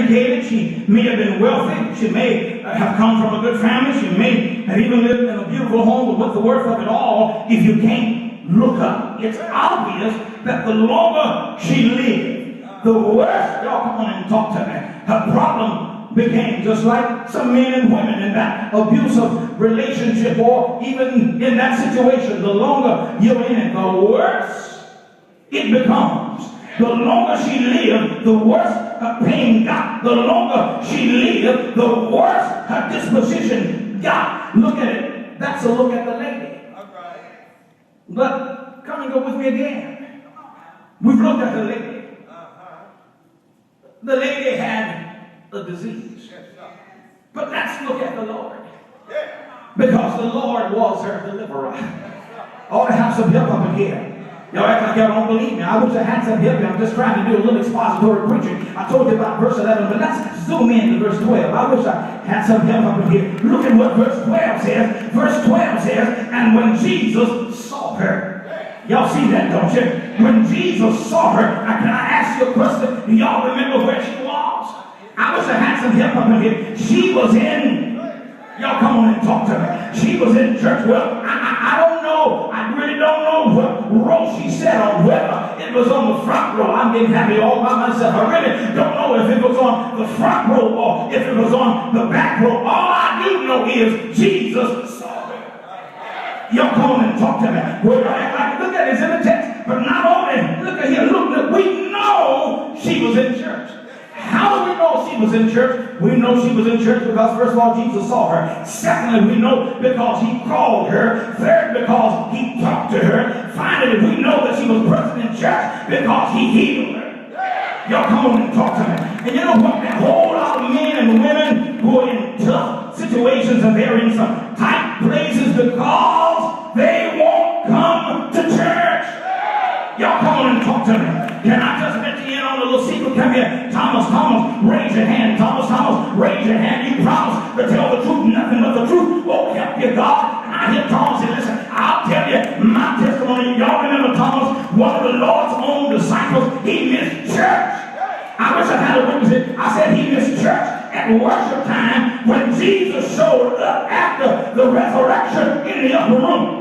educated. She may have been wealthy. She may have come from a good family. She may have even lived in a beautiful home. But what's the worth of it all if you can't look up? It's obvious that the longer she lived, the worse. Y'all come on and talk to me. Her problem became just like some men and women in that abusive relationship, or even in that situation. The longer you're in it, the worse it becomes. The longer she lived, the worse her pain got. The longer she lived, the worse her disposition got. Look at it. That's a look at the lady. But come and go with me again. We've looked at the lady. The lady had a disease. But let's look at the Lord. Because the Lord was her deliverer. I ought to have some help up in here. Y'all act like y'all don't believe me. I wish I had some help. I'm just trying to do a little expository preaching. I told you about verse 11, but let's zoom in to verse 12. I wish I had some help up in here. Look at what verse 12 says. Verse 12 says, and when Jesus saw her. Y'all see that, don't you? When Jesus saw her, can I ask you a question? Do y'all remember where she was? I wish I had some help up in here. She was in... Y'all come on and talk to me. She was in church. Well, I don't know. I really don't know what row she sat on. Whether it was on the front row. I'm getting happy all by myself. I really don't know if it was on the front row or if it was on the back row. All I do know is Jesus saw her. Y'all come on and talk to me. Well, look at it. It's in the text. But not only, look at here. Look, we know she was in church. How do we know she was in church? We know she was in church because, first of all, Jesus saw her. Secondly, we know because he called her. Third, because he talked to her. Finally, we know that she was present in church because he healed her. Y'all come on and talk to me. And you know what? That whole lot of men and women who are in tough situations and they're in some tight places because they won't come to church. Y'all come on and talk to me. Can I just let you in on a little secret? Come here. Thomas, raise your hand. Thomas, raise your hand. You promise to tell the truth, nothing but the truth. Oh, help you, God. And I hear Thomas say, listen, I'll tell you my testimony. Y'all remember Thomas, one of the Lord's own disciples. He missed church. I wish I had a witness it. I said he missed church at worship time when Jesus showed up after the resurrection in the upper room.